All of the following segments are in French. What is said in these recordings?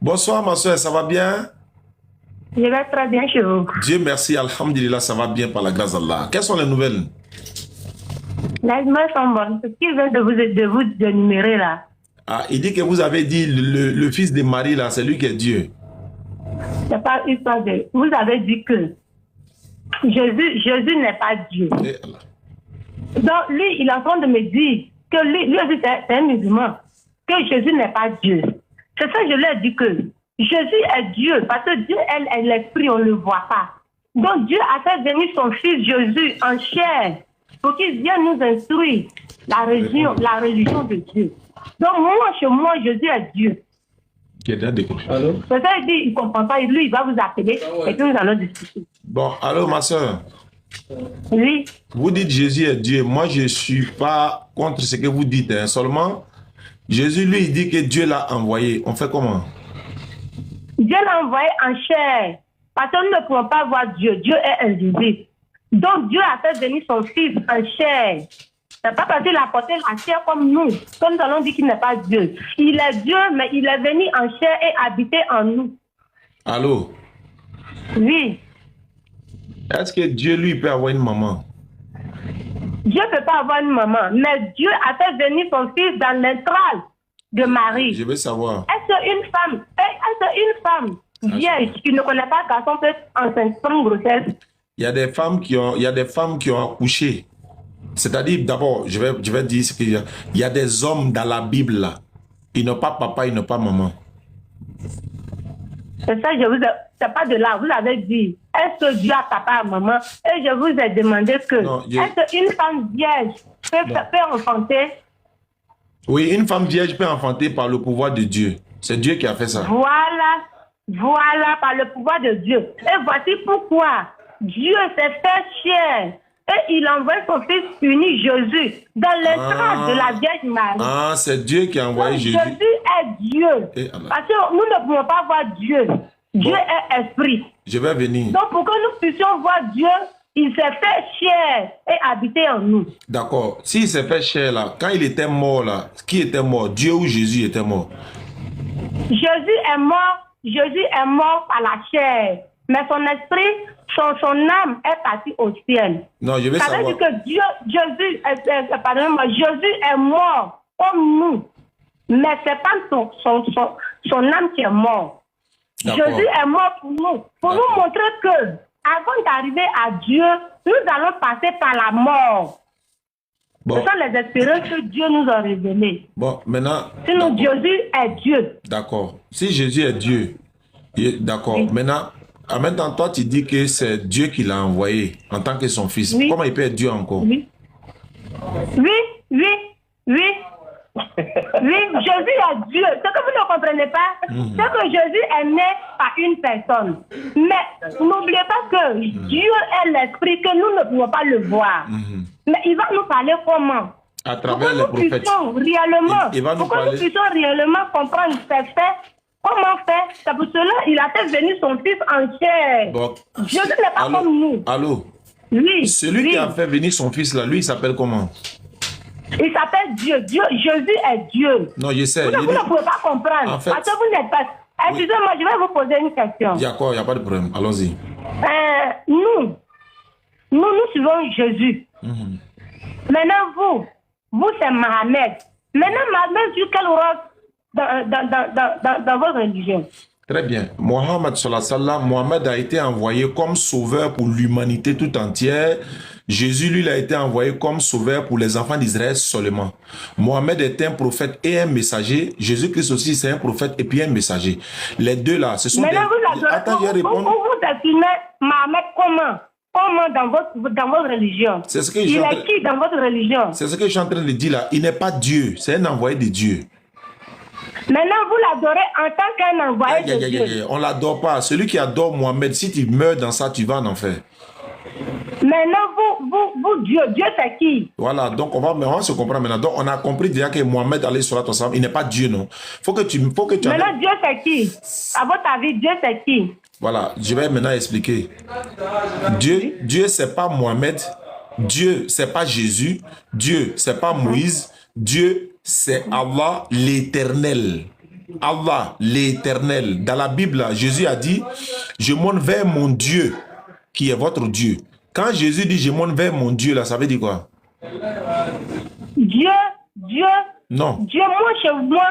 Bonsoir ma soeur, ça va bien? Je vais très bien chez vous. Dieu merci, alhamdulillah, ça va bien par la grâce d'Allah. Quelles sont les nouvelles? Les nouvelles sont bonnes. Ce qu'il vient de vous énumérer là. Ah, il dit que vous avez dit le fils de Marie là, c'est lui qui est Dieu. C'est pas histoire de. Vous avez dit que Jésus n'est pas Dieu. Eh Allah. Donc lui, il est en train de me dire que lui aussi c'est un musulman, que Jésus n'est pas Dieu. C'est ça que je lui ai dit que Jésus est Dieu, parce que Dieu est l'esprit, on ne le voit pas. Donc Dieu a fait venir son fils Jésus en chair pour qu'il vienne nous instruire la religion de Dieu. Donc moi, chez moi, Jésus est Dieu. Allô? C'est ça qu'il dit, il ne comprend pas, lui, il va vous appeler et puis nous allons discuter. Bon, allô ma soeur. Oui. Vous dites Jésus est Dieu. Moi, je ne suis pas contre ce que vous dites. Hein. Seulement, Jésus, lui, il dit que Dieu l'a envoyé. On fait comment? Dieu l'a envoyé en chair. Parce que nous ne pouvons pas voir Dieu. Dieu est invisible. Donc Dieu a fait venir son fils en chair. C'est pas parce qu'il a porté la chair comme nous allons dire qu'il n'est pas Dieu. Il est Dieu, mais il est venu en chair et habité en nous. Allô? Oui. Est-ce que Dieu, lui, peut avoir une maman? Dieu ne peut pas avoir une maman, mais Dieu a fait venir son fils dans l'entraille de Marie. Je veux savoir. Est-ce qu'une femme vierge qui ne connaît pas garçon peut être enceinte pour une grossesse? Il y a des femmes qui ont accouché. C'est-à-dire, d'abord, je vais dire ce qu'il y a. Il y a des hommes dans la Bible là. Ils n'ont pas papa, ils n'ont pas maman. C'est ça, c'est pas de là. Vous avez dit, est-ce que Dieu a papa et maman? Et je vous ai demandé que, est-ce qu'une femme vierge peut enfanter? Oui, une femme vierge peut enfanter par le pouvoir de Dieu. C'est Dieu qui a fait ça. Voilà, par le pouvoir de Dieu. Et voici pourquoi Dieu s'est fait chair. Et il envoie son fils unique Jésus dans l'entraille de la Vierge Marie. Ah, c'est Dieu qui a envoyé Jésus. Jésus est Dieu. Parce que nous ne pouvons pas voir Dieu. Dieu est esprit. Je vais venir. Donc pour que nous puissions voir Dieu, il s'est fait chair et habiter en nous. D'accord. S'il s'est fait chair là, quand il était mort là, qui était mort? Dieu ou Jésus était mort? Jésus est mort par la chair. Mais son esprit, son âme est partie au ciel. Non, je vais savoir. Ça veut dire que Jésus est mort comme nous. Mais ce n'est pas son âme qui est morte. Jésus est mort pour nous. Pour nous montrer que, avant d'arriver à Dieu, nous allons passer par la mort. Bon. Ce sont les expériences que Dieu nous a révélées. Bon, maintenant. Sinon, Jésus est Dieu. D'accord. Si Jésus est Dieu, d'accord. Oui. Maintenant, toi, tu dis que c'est Dieu qui l'a envoyé en tant que son fils. Oui. Comment il peut être Dieu encore? Oui. Oui, Jésus est Dieu. Ce que vous ne comprenez pas, c'est que Jésus est né par une personne. Mais n'oubliez pas que Dieu est l'esprit, que nous ne pouvons pas le voir. Mais il va nous parler comment? À travers les prophètes. Pour que nous puissions réellement comprendre ses faits. Comment faire? C'est pour cela qu'il a fait venir son fils en chair. Bon. Jésus n'est pas comme nous. Allô? Oui. Celui qui a fait venir son fils là, lui, il s'appelle comment? Il s'appelle Dieu. Jésus est Dieu. Non, je sais. Vous ne pouvez pas comprendre. En fait, parce que vous n'êtes pas... Excusez-moi, je vais vous poser une question. D'accord, il n'y a pas de problème. Allons-y. Nous suivons Jésus. Maintenant, vous c'est Mohamed. Maintenant, Mohamed joue quel rôle dans votre religion? Très bien. Mohamed a été envoyé comme sauveur pour l'humanité tout entière. Jésus, lui, a été envoyé comme sauveur pour les enfants d'Israël seulement. Mohamed est un prophète et un messager. Jésus-Christ aussi, c'est un prophète et puis un messager. Les deux là, ce sont Attends, je vais répondre. Vous définissez Mohamed comment? Comment dans votre religion? C'est ce que il est qui dans votre religion? C'est ce que je suis en train de dire là. Il n'est pas Dieu, c'est un envoyé de Dieu. Maintenant, vous l'adorez en tant qu'un envoyé de Dieu. On ne l'adore pas. Celui qui adore Mohamed, si tu meurs dans ça, tu vas en enfer. Maintenant, vous Dieu c'est qui? Voilà, donc on va se comprendre maintenant. Donc on a compris déjà que Mohamed, il n'est pas Dieu, non? Maintenant, Dieu c'est qui? À votre avis, Dieu c'est qui? Voilà, je vais maintenant expliquer. Dieu c'est pas Mohamed. Dieu c'est pas Jésus. Dieu c'est pas Moïse. Dieu c'est Allah l'Éternel. Allah, l'Éternel. Dans la Bible, Jésus a dit, je monte vers mon Dieu, qui est votre Dieu. Quand Jésus dit, je monte vers mon Dieu, là, ça veut dire quoi? Dieu, non. Dieu, moi, chez moi,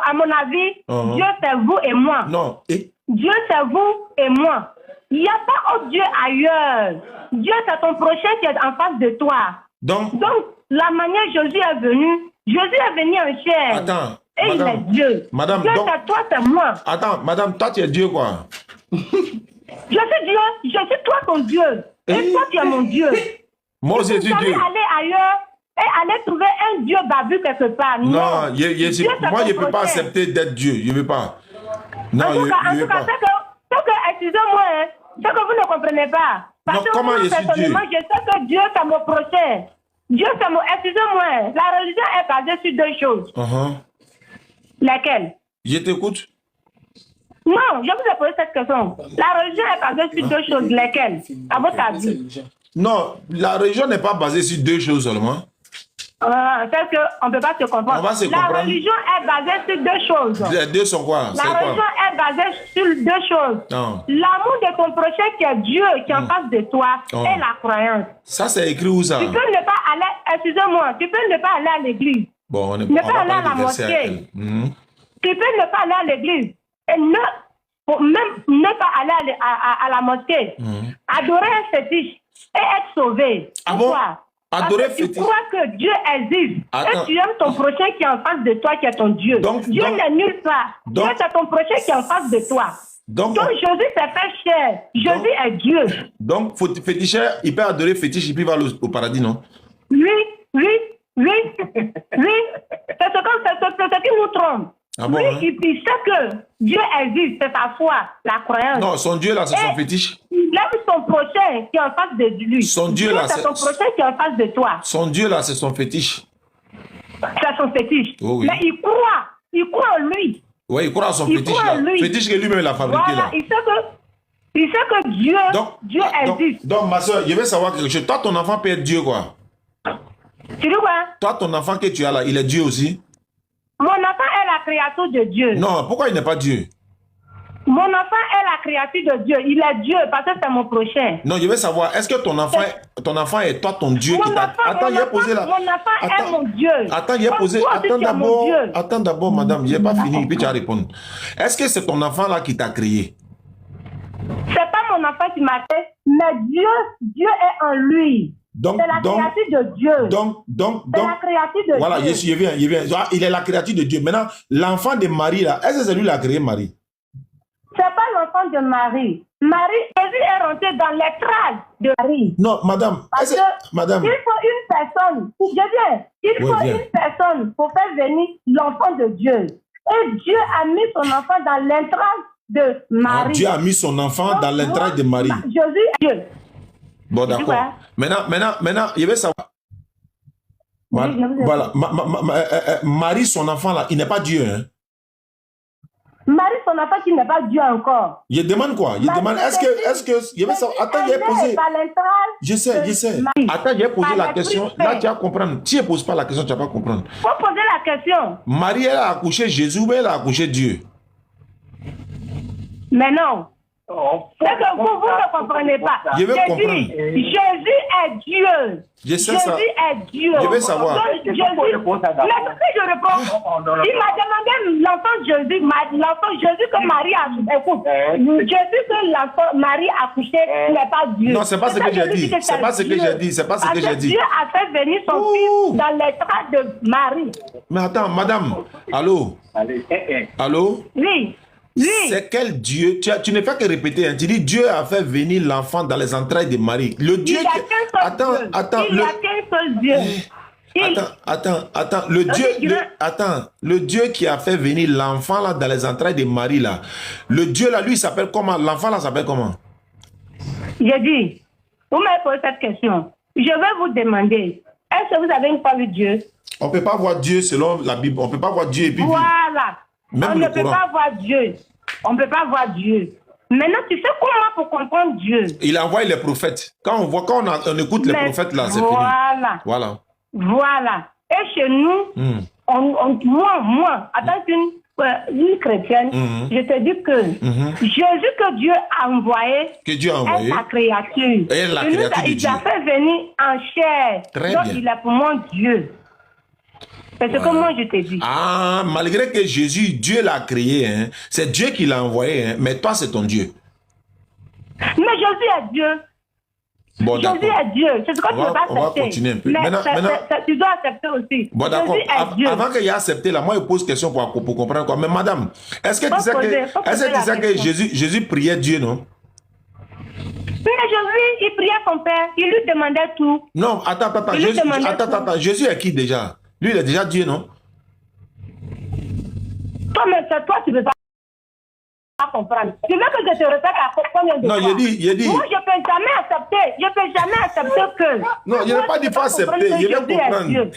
à mon avis, Dieu, c'est vous et moi. Non. Et? Dieu, c'est vous et moi. Il n'y a pas autre Dieu ailleurs. Dieu, c'est ton prochain qui est en face de toi. Donc la manière Jésus est venu en chair. Attends. Et madame, il est Dieu. Madame, Dieu, c'est toi, c'est moi. Attends, madame, toi, tu es Dieu, quoi? Je suis Dieu, je suis toi ton Dieu. Et toi, tu es mon Dieu. Moi aussi, je suis Dieu. Aller ailleurs et aller trouver un Dieu babu quelque part. Non, moi, je ne peux pas accepter d'être Dieu. Je ne veux pas. Non, en tout cas, excusez-moi, ce que vous ne comprenez pas. Parce que moi, personnellement, je sais que Dieu, c'est mon prochain. Dieu, c'est mon... Excusez-moi, la religion est basée sur deux choses. Lesquelles? Je t'écoute. Non, je vous ai posé cette question. La religion est basée sur deux choses. Lesquelles? À votre avis? Non, la religion n'est pas basée sur deux choses seulement. C'est qu'on ne peut pas se comprendre. On va se comprendre. La religion est basée sur deux choses. Les deux sont quoi? La religion est basée sur deux choses. L'amour de ton prochain qui est Dieu, qui est en face de toi, et la croyance. Ça, c'est écrit où ça? Tu peux ne pas aller, excusez-moi, tu peux ne pas aller à l'église. Bon, ne pas aller à la mosquée. Tu peux ne pas aller à l'église. Et même ne pas aller à la mosquée. Adorer un fétiche et être sauvé. Pourquoi? Adorer fétiche. Tu crois que Dieu existe. Et tu aimes ton prochain qui est en face de toi, qui est ton Dieu. Dieu n'est nulle part. Dieu, c'est ton prochain qui est en face de toi. Donc Jésus s'est fait chair. Jésus est Dieu. Donc, féticheur, il peut adorer fétiche et puis il va au paradis, non? Oui. C'est ce qui nous trompe. Oui, il sait que Dieu existe, c'est sa foi, la croyance. Non, son Dieu là, c'est son fétiche. Il aime son prochain qui est en face de lui. Son Dieu là, c'est son prochain qui est en face de toi. Son Dieu là, c'est son fétiche. C'est son fétiche. Oh, oui. Mais il croit en lui. Oui, il croit en son fétiche là. Fétiche que lui-même a fabriqué voilà, là. Il sait que Dieu existe. Donc, ma soeur, je vais savoir quelque chose. Toi, ton enfant peut être Dieu, quoi. Tu dis quoi? Toi, ton enfant que tu as là, il est Dieu aussi? Mon enfant est la créature de Dieu. Non, pourquoi il n'est pas Dieu? Mon enfant est la créature de Dieu. Il est Dieu parce que c'est mon prochain. Non, je veux savoir, est-ce que ton enfant est toi ton Dieu qui t'a... Attends, il a posé la... Mon enfant est mon Dieu. Attends, il a posé... Attends d'abord, madame, je n'ai pas fini, puis tu vas répondre. Est-ce que c'est ton enfant là qui t'a créé? C'est pas mon enfant qui m'a créé, mais Dieu est en lui. C'est la créature de Dieu. C'est la créature de Dieu. Voilà, je viens. Il est la créature de Dieu. Maintenant, l'enfant de Marie là, est-ce que c'est lui qui a créé Marie? C'est pas l'enfant de Marie. Jésus est rentré dans les traces de Marie. Non, madame. Madame. Il faut une personne. Il faut une personne pour faire venir l'enfant de Dieu. Et Dieu a mis son enfant dans l'entraille de Marie. Dieu a mis son enfant dans l'entraille de Marie. Jésus est Dieu. Bon, d'accord. Maintenant, je vais savoir. Voilà. Marie, son enfant là, il n'est pas Dieu, hein? Marie, son enfant qui n'est pas Dieu encore. Je demande quoi? Je demande, est-ce que, je vais savoir. Attends, j'ai posé. Je sais. Attends, j'ai posé la question. Là, tu vas comprendre. Si je ne pose pas la question, tu ne vas pas comprendre. Faut poser la question. Marie, elle a accouché Jésus, mais elle a accouché Dieu. Mais non. C'est que vous ne comprenez pas. Je veux comprendre. Jésus est Dieu. Je sais ça. Jésus est Dieu. Je veux savoir. Mais si je réponds, il m'a demandé l'enfant Jésus que Marie a accouché. Jésus que Marie a accouché n'est pas Dieu. Non, c'est pas ce que j'ai dit. C'est pas ce que j'ai dit. C'est pas ce que j'ai dit. Dieu a fait venir son fils dans les traces de Marie. Mais attends, madame. Allô? Allô? Oui. C'est quel Dieu? Tu ne fais que répéter. Hein. Tu dis Dieu a fait venir l'enfant dans les entrailles de Marie. Le Dieu il n'y a qu'un seul Dieu. Attends. Le Dieu qui a fait venir l'enfant là dans les entrailles de Marie là. Le Dieu là, lui, s'appelle comment? L'enfant là s'appelle comment? J'ai dit, vous m'avez posé cette question. Je vais vous demander, est-ce que vous avez une fois vu Dieu? On ne peut pas voir Dieu selon la Bible. On ne peut pas voir Dieu et puis voilà. Même on ne peut pas voir Dieu. On ne peut pas voir Dieu. Maintenant, tu sais comment pour comprendre Dieu? Il envoie les prophètes. Quand on écoute les prophètes là, c'est fini. Voilà. Et chez nous, moi, attends, une chrétienne, je te dis que Jésus que Dieu a envoyé, est la créature. Et la créature de il Dieu. a fait venir en chair. Très donc bien. il est pour moi Dieu. C'est ce que moi je te dis. Ah, malgré que Jésus, Dieu l'a créé, hein, c'est Dieu qui l'a envoyé, hein, mais toi c'est ton Dieu. Mais Jésus est Dieu. Bon, Jésus est Dieu. C'est ce que tu ne peux pas accepter. On va continuer un peu. Mais Maintenant, tu dois accepter aussi. bon, d'accord. Jésus est Dieu. Avant qu'il ait accepté, là, moi, je pose question pour comprendre quoi. Mais madame, est-ce que tu sais que Jésus priait Dieu, non? Mais Jésus, il priait son Père. Il lui demandait tout. Non, attends. Jésus est qui déjà? Lui, il est déjà Dieu, non? Toi, tu ne veux pas comprendre. Tu veux que je te répète à combien de fois? Non, il dit. Moi, je ne peux jamais accepter que... Non, il n'a pas dit pas accepter, il veut comprendre.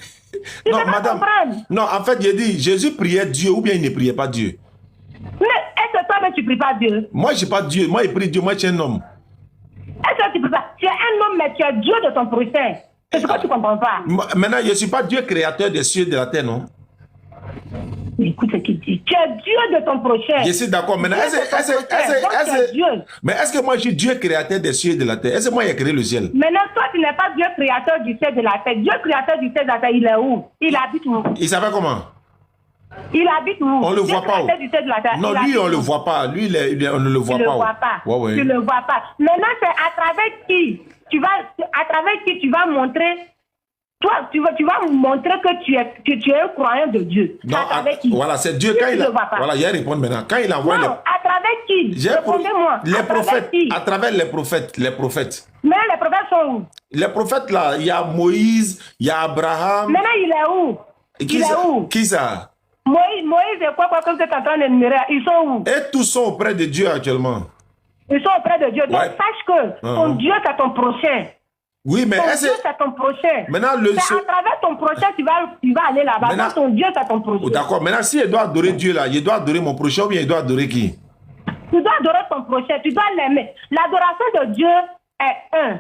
Non, madame. Non, en fait, il dit, Jésus priait Dieu ou bien il ne priait pas Dieu. Mais est-ce que toi, tu ne pries pas Dieu? Moi, je ne suis pas Dieu. Moi, je prie Dieu. Moi, je suis un homme. Est-ce que tu ne pries pas? Tu es un homme, mais tu es Dieu de ton prochain. C'est ce que tu ne comprends pas. Maintenant, je ne suis pas Dieu créateur des cieux et de la terre, non? Écoute ce qu'il dit. Tu es Dieu de ton prochain. Je suis d'accord. Maintenant, mais est-ce que moi, je suis Dieu créateur des cieux et de la terre? Est-ce que moi, j'ai créé le ciel? Maintenant, toi, tu n'es pas Dieu créateur du ciel et de la terre. Dieu créateur du ciel et de la terre, il est où? Il habite où? Il savait comment? Il habite où? On ne le voit pas. Non, lui, on ne le voit pas. Lui, on ne le voit pas. Tu ne le vois pas. Ouais. Tu ne le vois pas. Maintenant, c'est à travers qui tu vas montrer. Toi, tu vas montrer que tu es un croyant de Dieu. Non, voilà, c'est Dieu. Quand il a, voilà, il y a répondre maintenant. Quand il envoie non, à travers qui? Répondez-moi. Les prophètes. À travers les prophètes. Les prophètes. Mais les prophètes sont où? Les prophètes, là, il y a Moïse, il y a Abraham. Maintenant, il est où? Il est où? Qui ça? Moïse et quoi que tu es en train de numérer, ils sont où? Et tous sont auprès de Dieu actuellement. Ils sont auprès de Dieu. Donc, sache que ton Dieu, c'est ton prochain. Oui, mais ton Dieu, c'est ton prochain. Maintenant, c'est à travers ton prochain tu vas aller là-bas. Maintenant, ton Dieu, c'est ton prochain. D'accord. Maintenant, si il doit adorer Dieu, là, il doit adorer mon prochain ou bien il doit adorer qui? Tu dois adorer ton prochain. Tu dois l'aimer. L'adoration de Dieu est un.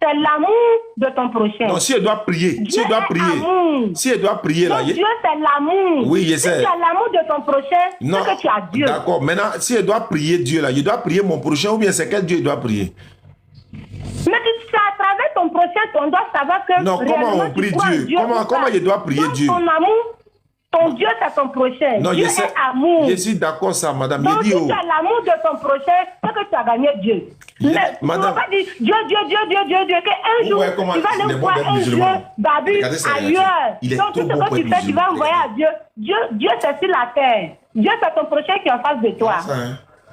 C'est l'amour de ton prochain. Non, si elle doit prier. Dieu si elle doit prier. Amour. Si elle doit prier, là. Dieu, c'est l'amour. Oui, je sais. Si tu as l'amour de ton prochain, c'est que tu as Dieu. D'accord. Maintenant, si elle doit prier Dieu, là, il doit prier mon prochain ou bien c'est quel Dieu il doit prier? Mais c'est à travers ton prochain qu'on doit savoir que... Non, comment on prie Dieu? Comment il doit prier Dieu? Ton amour, ton Dieu, c'est ton prochain. Non, Dieu est amour. Je suis d'accord ça, madame. Donc, si tu as l'amour de ton prochain, c'est que tu as gagné Dieu. Mais madame, tu ne vas pas dire Dieu, qu'un jour, tu vas aller voir un Dieu babu ailleurs. Donc, tout ce que tu fais, tu vas envoyer à Dieu. Dieu, c'est sur la terre. Dieu, c'est ton prochain qui est en face de toi.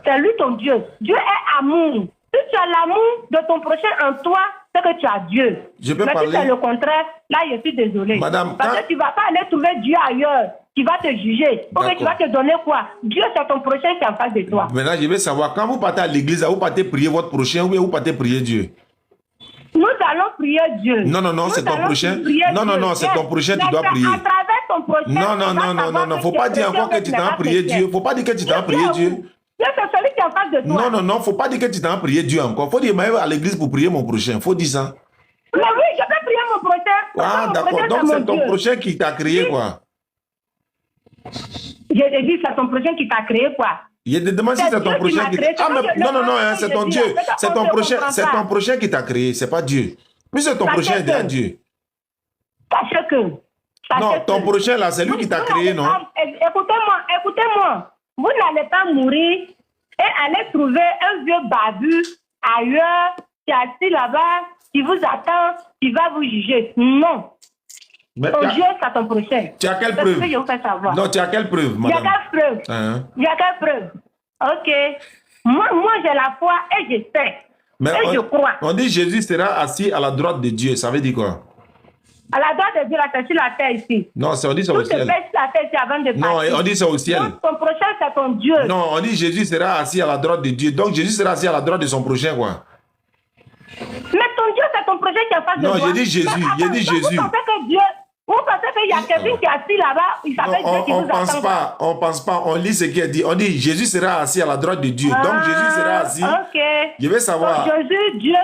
C'est lui ton Dieu. Dieu est amour. Si tu as l'amour de ton prochain en toi, c'est que tu as Dieu. Mais si c'est le contraire, là, je suis désolé. Madame, parce que tu ne vas pas aller trouver Dieu ailleurs qui va te juger. Ou que tu vas te donner quoi? Dieu, c'est ton prochain qui est en face de toi. Maintenant, je veux savoir, quand vous partez à l'église, vous partez prier votre prochain ou bien vous partez prier Dieu? Nous allons prier Dieu. Non, c'est ton prochain. Non, c'est ton prochain, tu dois prier. À travers ton prochain. Non, faut pas dire encore que tu t'as prié Dieu. Faut pas dire que tu t'as prié Dieu. Dieu, c'est celui qui est en face de toi. Non, faut pas dire que tu t'as prié Dieu encore. Faut dire, mais à l'église pour prier mon prochain. Faut dire ça. Mais oui, je peux prier mon prochain. Ah, d'accord. Donc, c'est ton prochain qui t'a créé, quoi. J'ai dit, c'est ton prochain qui t'a créé, quoi. Il te demande si c'est ton prochain qui t'a créé. Ah, mais non, c'est ton Dieu. C'est ton prochain qui t'a créé, c'est pas Dieu. Puis c'est ton prochain est Dieu. Sachez que. Non, ton prochain, là, c'est lui qui t'a créé, non? Écoutez-moi. Vous n'allez pas mourir et aller trouver un vieux babu ailleurs qui est assis là-bas, qui vous attend, qui va vous juger. Non. Ton Dieu, c'est ton prochain. Tu as quelle preuve? C'est ce que je vous fais savoir. Non, tu as quelle preuve, madame? Il y a quelle preuve? Ok. Moi, j'ai la foi et je sais. Mais et je crois. On dit Jésus sera assis à la droite de Dieu. Ça veut dire quoi? À la droite de Dieu, là, c'est sur la terre ici. Non, on dit c'est au ciel. Tout se fait sur la terre ici avant de partir. Non, on dit c'est au ciel. Donc, ton prochain, c'est ton Dieu. Non, on dit Jésus sera assis à la droite de Dieu. Donc, Jésus sera assis à la droite de son prochain, quoi. Mais ton Dieu, c'est ton prochain qui est en face de toi. Non, j'ai dit Jésus. J'ai dit Jésus. Vous pensez qu'il y a quelqu'un qui est assis là-bas, il s'appelle Dieu qui vous attend. On pense pas, on lit ce qui est dit. On dit Jésus sera assis à la droite de Dieu. Donc Jésus sera assis. Ok. Je vais savoir. Donc, Jésus, Dieu,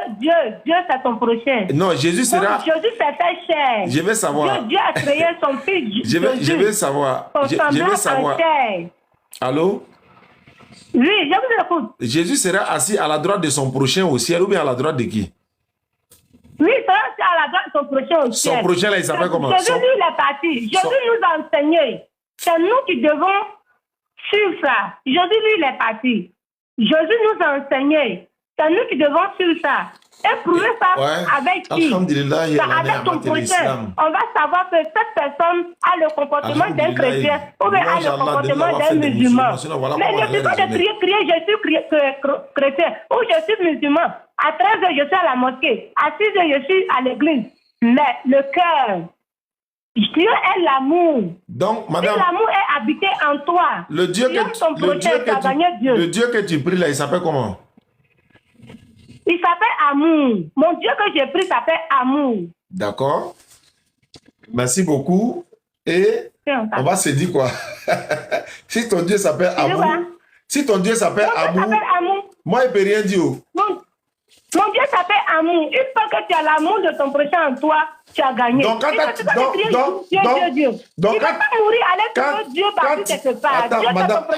c'est ton prochain. Non, Jésus sera. Donc, Jésus, c'est ta chair. Je vais savoir. Dieu a créé son fils. Je vais savoir. Je vais savoir. Allô? Oui, je vous écoute. Jésus sera assis à la droite de son prochain au ciel ou bien à la droite de qui? Oui, ça c'est à la droite de son prochain au ciel. Son prochain là, il s'appelle comment? Jésus, lui, il est parti. Jésus nous a enseigné. C'est nous qui devons suivre ça. Jésus, lui, il est parti. Jésus nous a enseigné. C'est nous qui devons suivre ça. Et prouver ça avec qui? Avec ton prochain. On va savoir que cette personne a le comportement d'un chrétien ou bien a le comportement d'un musulman. Mais ne suis pas de crier, je suis chrétien ou je suis musulman. À 13h, je suis à la mosquée. À 6h, je suis à l'église. Mais le cœur, Dieu est l'amour. Donc, madame, si l'amour est habité en toi, le Dieu que tu pries là, il s'appelle comment? Il s'appelle amour. Mon Dieu que j'ai pris s'appelle amour. D'accord. Merci beaucoup. Et on va se dire quoi? Si ton Dieu s'appelle amour, si ton Dieu s'appelle amour, moi, il ne peut rien dire. Mon Dieu s'appelle amour. Une fois que tu as l'amour de ton prochain en toi, tu as gagné. Donc, quand Dieu. Il ne va pas mourir, aller trouver Dieu partout quelque part.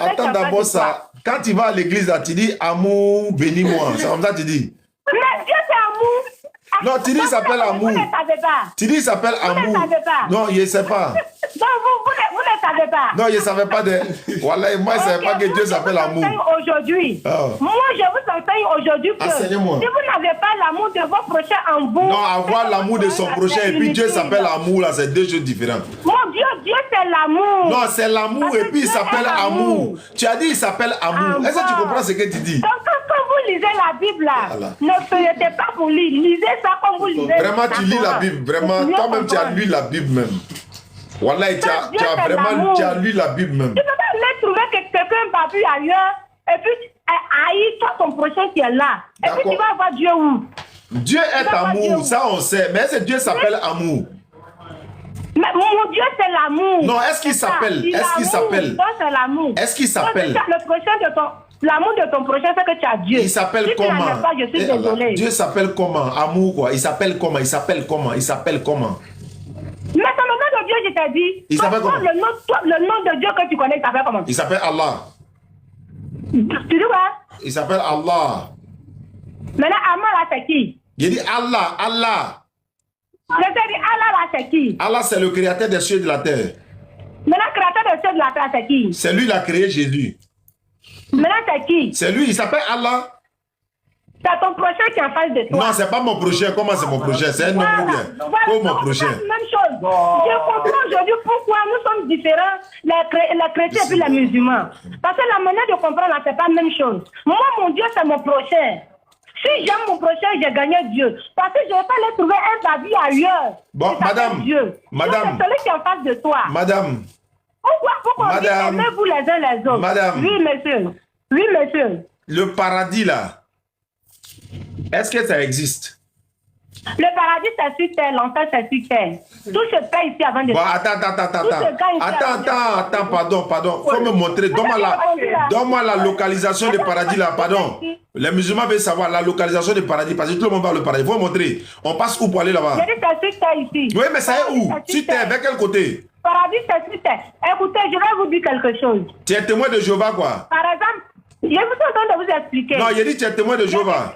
Attends d'abord ça. Quand tu vas à l'église, tu dis amour, bénis-moi. C'est comme ça que tu dis. Mais Dieu c'est amour. Non, tu dis il s'appelle amour. Vous ne savez pas. Tu dis il s'appelle amour. Vous ne savez pas. Non, je ne sais pas. Non, vous ne savez pas. Non, je ne savais pas de. Voilà, moi, je ne savais pas que Dieu s'appelle amour. Aujourd'hui. Moi, je vous enseigne aujourd'hui que si vous n'avez pas l'amour de votre prochain en vous. Non, avoir l'amour de son prochain et puis Dieu s'appelle amour, là, c'est deux choses différentes. Mon Dieu, Dieu c'est l'amour. Non, c'est l'amour et puis il s'appelle amour. Tu as dit il s'appelle amour. Est-ce que tu comprends ce que tu dis? Donc, quand vous lisez la Bible, là, ne feuilletez pas pour lire. Lisez ça comme vous lisez. Vraiment, tu lis la Bible. Vraiment, toi-même, tu as lu la Bible même. Voilà, tu as vraiment lu la Bible même. Tu ne peux pas aller trouver que quelqu'un va vu ailleurs et puis haïr toi ton prochain qui est là. Et puis tu vas voir Dieu où? Dieu est amour, ça on sait. Mais est-ce que Dieu s'appelle amour? Mais mon Dieu c'est l'amour. Non, est-ce qu'il s'appelle? Est-ce qu'il s'appelle? C'est l'amour. Est-ce qu'il s'appelle? Le prochain de ton... L'amour de ton prochain, c'est que tu as Dieu. Il s'appelle comment? Pas, je suis désolé. Dieu s'appelle comment? Amour quoi? Il s'appelle comment? Il s'appelle comment? Il s'appelle comment? Mais c'est le nom de Dieu, je t'ai dit. Il s'appelle comment? Le nom de Dieu que tu connais, il s'appelle comment? Il s'appelle Allah. Tu dis quoi? Il s'appelle Allah. Maintenant, Allah là, c'est qui? Il dit Allah, Allah. Je t'ai dit Allah là, c'est qui? Allah, c'est le créateur des cieux et de la terre. Maintenant, créateur des cieux et de la terre, c'est qui? C'est lui qui a créé Jésus. Maintenant, c'est qui? C'est lui, il s'appelle Allah. C'est ton prochain qui est en face de toi. Non, c'est pas mon prochain. Comment c'est mon prochain? C'est un homme ou bien? Comment mon prochain? Même chose. Je comprends aujourd'hui pourquoi nous sommes différents, les chrétiens et puis les musulmans. Parce que la manière de comprendre, là, c'est pas la même chose. Moi, mon Dieu, c'est mon prochain. Si j'aime mon prochain, j'ai gagné Dieu. Parce que je ne vais pas aller trouver un babi ailleurs. Bon, madame. Dieu. Madame. C'est celui qui est en face de toi. Madame. Pourquoi aimez-vous les uns les autres? Madame. Oui, monsieur. Oui, monsieur. Le paradis, là, est-ce que ça existe? Le paradis, c'est sur terre. L'enfer, c'est sur terre. Tout se fait ici avant de... Bon, attends, pardon. Faut me montrer. Donne-moi la localisation du paradis, là, pardon. Les musulmans veulent savoir la localisation du paradis, parce que tout le monde va le paradis. Faut me montrer. On passe où pour aller là-bas? J'ai dit, c'est sur terre ici. Oui, mais ça est où? Sur terre, vers quel côté? Paradis, c'est sur terre. Écoutez, je vais vous dire quelque chose. Tu es témoin de Jéhovah, quoi? Par exemple, je suis en train de vous expliquer. Non, il a dit tu es témoin de Jéhovah.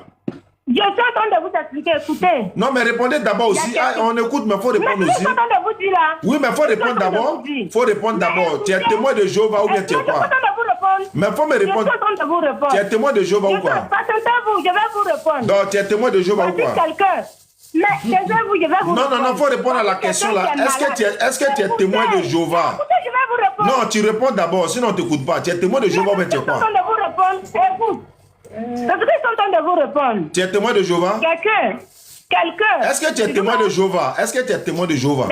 Je suis en train de vous expliquer, écoutez. Non, mais répondez d'abord aussi. Ah, on écoute, mais il faut répondre aussi. Je suis en train de vous dire là. Oui, mais il faut répondre d'abord. Il faut répondre d'abord. Tu es témoin de Jéhovah ou bien tu es quoi? Je suis en train de vous répondre. Mais il faut me répondre. Je suis en train de vous répondre. Tu es témoin de Jéhovah ou quoi? Patientez-vous, je vais vous répondre. Non, tu es témoin de Jéhovah ou quoi? Quelqu'un. Mais taisez-vous, je vais vous répondre. Non, il faut répondre à la question là. Est-ce que tu es témoin de Jéhovah? Écoutez, je vais vous répondre. Non, tu réponds d'abord, sinon on ne t'écoute pas. Tu es témoin de Jéhovah ou bien tu es quoi? Je suis en train de vous répondre. Écoute. Parce que je suis en train de vous répondre. Tu es témoin de Jéhovah? Quelqu'un. Est-ce que tu es témoin de Jéhovah? Est-ce que tu es témoin de Jéhovah?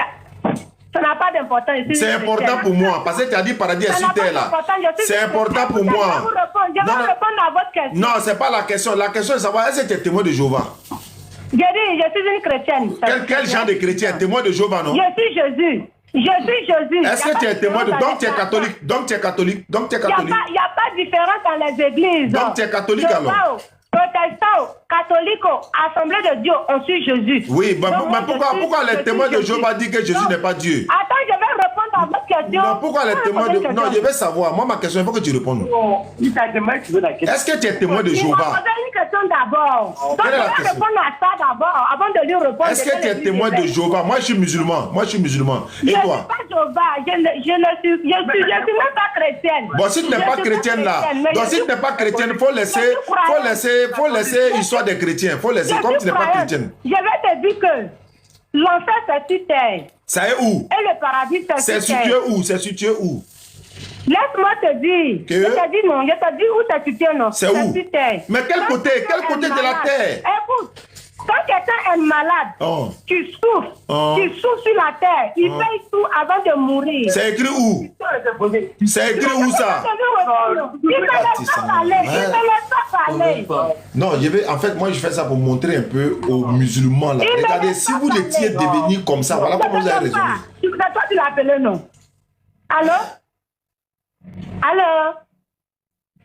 Ça n'a pas d'importance. C'est important pour moi. Parce que tu as dit paradis est sur terre là. C'est important pour moi. Je vais répondre à votre question. Non, c'est pas la question. La question est de savoir est-ce que tu es témoin de Jéhovah? Je dis, je suis une chrétienne. Quel genre de chrétien? Témoin de Jéhovah, non? Je suis Jésus. Est-ce que tu es témoin de... Donc tu es catholique. Il n'y a pas de différence dans les églises. Donc tu es catholique alors? Protestants, catholiques, Assemblée de Dieu, on suit Jésus. Oui, mais pourquoi les témoins de Jéhovah disent que Jésus n'est pas Dieu? Attends, je vais répondre à votre question. Non, pourquoi les témoins de... Non, je vais savoir. Moi, ma question, il faut que tu répondes. Il t'a demandé tu veux la question. Est-ce que tu es témoin de Il m'a Jéhovah? posé une question d'abord. Donc, Quelle est je la vais question? répondre à ça d'abord, avant de lui répondre. Est-ce que tu es témoin de Jéhovah? Moi, je suis musulman. Moi, je suis musulman. Et Je ne suis toi? pas Jéhovah. Je ne suis même pas chrétienne. Bon, si tu n'es Je pas suis chrétienne là, chrétienne, mais donc je si suis- tu n'es pas chrétienne, faut laisser histoire des chrétiens. Faut laisser, je comme suis tu n'es pas croyante. chrétienne. Je vais te dire que l'enfer c'est sur terre Ça est où? et le paradis C'est c'est sur situé terre. où? C'est situé où? Laisse-moi te dire. Que? Je te dis non. Je te dis où c'est situé non. C'est où? sur terre. Mais quel Quand côté? quelqu'un Quel côté est de la malade, terre? Écoute, quand quelqu'un est malade, Oh. tu souffres. Oh. Tu souffres sur la terre. Il paye tout avant de mourir. C'est écrit où? C'est écrit où ça? Il ne laisse pas parler. Il ne laisse pas parler. Non, en fait, moi je fais ça pour montrer un peu aux musulmans là. Il Regardez, me si laisse vous pas étiez parler. devenu comme ça, voilà comment vous avez raisonné. C'est toi qui l'as appelé, non? Allô? Allô?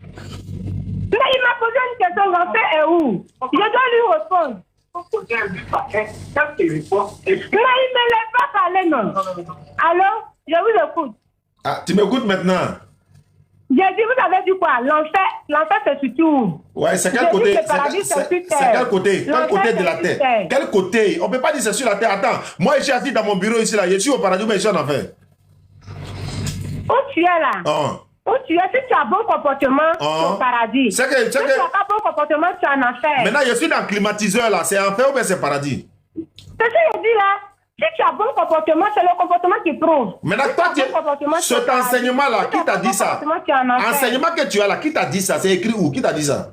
Mais il m'a posé une question, l'enfer est où? Je dois lui répondre. Mais il ne me laisse pas parler, non? Allô? Je vous écoute. Ah, tu m'écoutes maintenant? J'ai dit, vous avez dit quoi? L'enfer se situe où? Ouais, c'est quel J'ai côté? dit que le paradis, c'est sur C'est terre. quel côté? Quel L'enfer, côté de c'est la sur terre? terre. Quel côté? On peut pas dire c'est sur la terre. Attends, moi je suis assis dans mon bureau ici là. Je suis au paradis, mais je suis en enfer. Où tu es là? Oh. Où tu es? Si tu as bon comportement, tu es au paradis. C'est que- Si tu n'as pas bon comportement, tu es en enfer. Maintenant, je suis dans le climatiseur là. C'est enfer ou bien c'est paradis? C'est ce que je dis là. Si tu as bon comportement, c'est le comportement qui prouve. Maintenant, Si toi, tu as bon comportement, tu es cet au paradis. enseignement là, Si tu qui as t'a bon dit ça? comportement, tu es en enfer. Enseignement que tu as là, qui t'a dit ça? C'est écrit où? Qui t'a dit ça?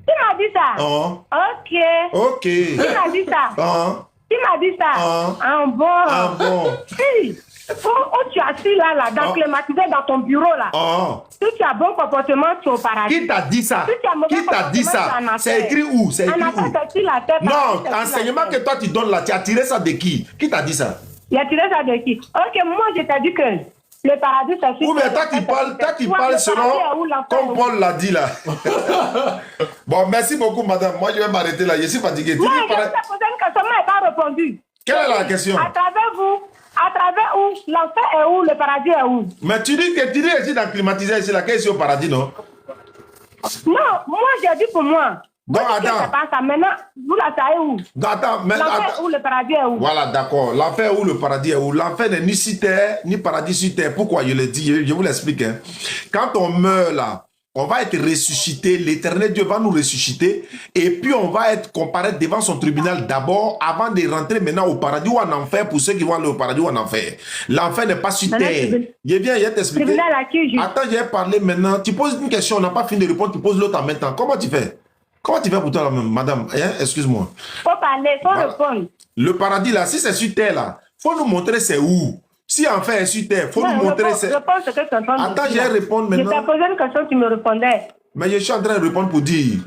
Qui m'a dit ça? Oh. Ok. Ok. Qui m'a dit ça? Oh. Qui m'a dit ça? Ah. Bon. Ah bon. Si. Où tu es assis là, dans Ah. climatisé dans ton bureau là. Oh. Si tu as bon comportement, tu es au paradis. Qui t'a dit ça? Si tu as mauvais Qui t'a dit comportement, ça? tu es en C'est enfer. écrit où? C'est écrit En enfer, où? c'est sur la terre, Non, paradis, c'est sur la enseignement terre. que toi tu donnes là, tu as tiré ça de qui? Qui t'a dit ça? Il a tiré ça de qui? Ok, moi je t'ai dit que le paradis c'est sur Ou bien terre, toi qui Toi, parles le selon, paradis est où, l'enfer est comme où? Paul l'a dit là. Bon, merci beaucoup madame. Moi je vais m'arrêter là. Je suis fatigué. Moi, je vous ai posé une question, moi, je n'ai pas répondu. Quelle est la question? À travers vous, à travers où, l'enfer est où, le paradis est où? Mais tu dis ici dans climatisé ici là, qu'est-ce que c'est au paradis non? Non, moi j'ai dit pour moi. Donc Moi, je sais attends. pas ça. Maintenant, vous la savez où? Donc, attends, mais L'enfer attends. où, le paradis est où? Voilà, d'accord. L'enfer ou le paradis est où? L'enfer n'est ni sur terre, ni paradis sur terre. Pourquoi je le dis? Je vous l'explique. Hein. Quand on meurt là, on va être ressuscité. L'éternel Dieu va nous ressusciter. Et puis on va être comparé devant son tribunal d'abord, avant de rentrer maintenant au paradis ou en enfer pour ceux qui vont aller au paradis ou en enfer. L'enfer n'est pas sur Maintenant, terre. Je vais t'expliquer. Tribunal à qui, juge? Attends, je vais parler maintenant. Tu poses une question, on n'a pas fini de répondre, tu poses l'autre en même temps. Comment tu fais? Comment tu fais pour toi, là, madame? Hein? Excuse-moi. Faut parler, faut Voilà. répondre. Le paradis, là, si c'est sur terre, là, faut nous montrer c'est où. Si enfer est sur terre, faut nous montrer c'est... Réponds ce que tu entends. Attends, je vais répondre Je maintenant. t'ai posé une question, tu me répondais. Mais je suis en train de répondre pour dire,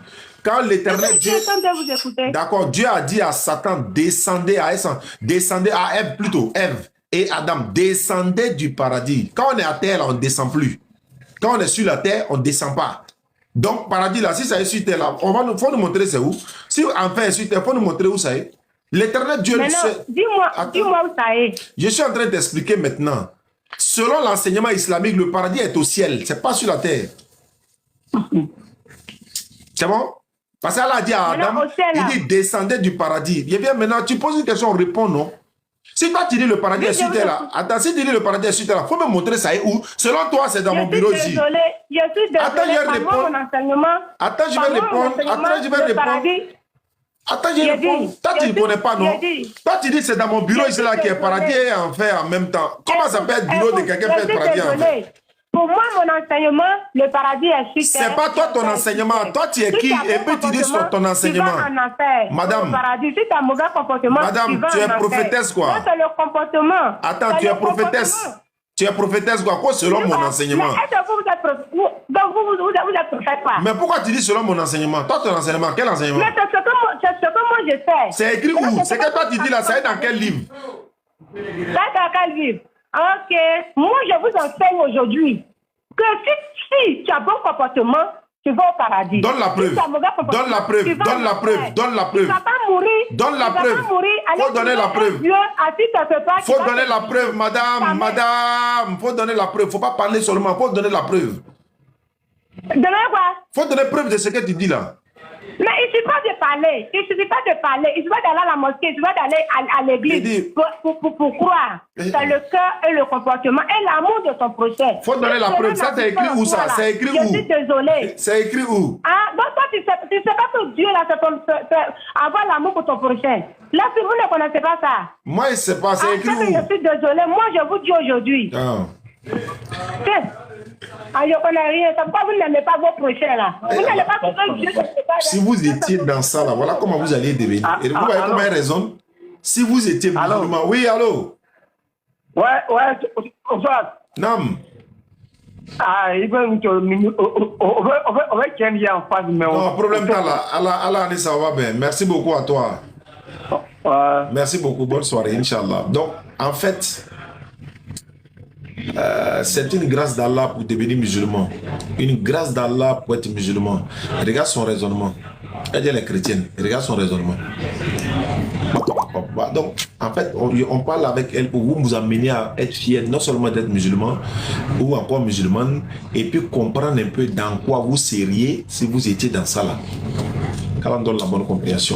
quand l'éternel Je Dieu... suis en train de vous écouter. D'accord, Dieu a dit à Satan, descendez à Ève plutôt, Ève et Adam, descendez du paradis. Quand on est à terre, là, on ne descend plus. Quand on est sur la terre, on ne descend pas. Donc, paradis, là, si ça est sur terre, là, faut nous montrer c'est où. Si enfer est sur terre, il faut nous montrer où ça est. L'éternel Dieu... Maintenant, Attends. dis-moi où ça est. Je suis en train d'expliquer maintenant. Selon l'enseignement islamique, le paradis est au ciel, c'est pas sur la terre. C'est bon? Parce qu'Allah a dit à Maintenant, Adam, au ciel, il là. dit descendez du paradis. Eh bien maintenant, tu poses une question, on répond non. Si toi tu dis le paradis Oui, est sur terre là, attends, si tu dis le paradis est sur terre là, faut me montrer ça est où. Selon toi, c'est dans mon bureau Je suis ici. désolée, Attends, je vais par répondre. moi, mon enseignement. Attends, je vais par moi, mon répondre. enseignement, Attends, je vais le répondre. paradis, Attends, je J'ai réponds. dit, Toi, tu j'ai ne dit, connais pas, non? j'ai dit. Toi, tu dis c'est dans mon bureau J'ai ici là dit, qui est désolé. paradis et enfer en même temps. Comment ça peut être bureau de quelqu'un peut être paradis et enfer? Pour moi, mon enseignement, le paradis est sur terre. C'est pas toi ton enseignement. Toi, tu es qui? Et puis tu dis sur ton enseignement. Tu vas en enfer. Madame. Au paradis, si tu as un mauvais comportement, Madame, vas tu es en enfer. prophétesse, quoi. Ça, c'est le comportement. Attends, C'est tu le es prophétesse. comportement. Tu es prophétesse quoi? Quoi selon mon enseignement? Mais est-ce que vous êtes prophète? Donc vous êtes prophète quoi? Mais pourquoi tu dis selon mon enseignement? Toi, ton enseignement, quel enseignement? Mais c'est ce que moi je fais. C'est écrit où? C'est que toi tu dis là, ça est dans quel livre? Ça dans quel livre? Ok. Moi, je vous enseigne aujourd'hui que si tu as bon comportement, tu vas au paradis. Donne la preuve. Si tu as mauvais comportement, Donne la preuve. tu vas Donne la en preuve. enfer. Donne la Tu preuve. vas pas mourir. Donne la Tu vas preuve. pas mourir. Faut donner la preuve. Dieu, assis quelque part, Faut donner la preuve, madame, madame. Faut donner la preuve. Faut pas parler seulement. Faut donner la preuve. Demain quoi? Faut donner preuve de ce que tu dis là. Mais il suffit pas de parler. Il suffit pas de parler. Il suffit pas d'aller à la mosquée. Il suffit pas d'aller à l'église pour croire. C'est le cœur et le comportement et l'amour de ton prochain. Faut donner la preuve. Ça, c'est écrit où ça? C'est écrit où? Je suis désolée. C'est écrit où? Ah, donc toi, tu sais pas que Dieu, là, c'est avoir l'amour pour ton prochain. Là, si vous ne connaissez pas ça. Moi, je sais pas. C'est écrit où? Je suis désolée. Moi, je vous dis aujourd'hui. Tiens. Ah, je connais rien. C'est pourquoi vous n'aimez pas vos prochains, là. Vous n'aimez pas que Dieu ne sait pas. Si vous étiez dans ça, là, voilà comment vous allez devenir. Et vous voyez comment il raisonne? Si vous étiez musulman. Oui, allô? Ouais, bonsoir. Nam. Ah, il veut on va qu'il y a en face, mais non, problème pas là. Allah, ça va bien. Merci beaucoup à toi. Merci beaucoup. Bonne soirée, Inch'Allah. Donc, en fait, c'est une grâce d'Allah pour devenir musulman. Une grâce d'Allah pour être musulman. Regarde son raisonnement. Elle est chrétienne. Regarde son raisonnement. Donc, en fait, on parle avec elle pour vous amener à être fier non seulement d'être musulman ou encore musulmane, et puis comprendre un peu dans quoi vous seriez si vous étiez dans ça là. Quand on donne la bonne compréhension.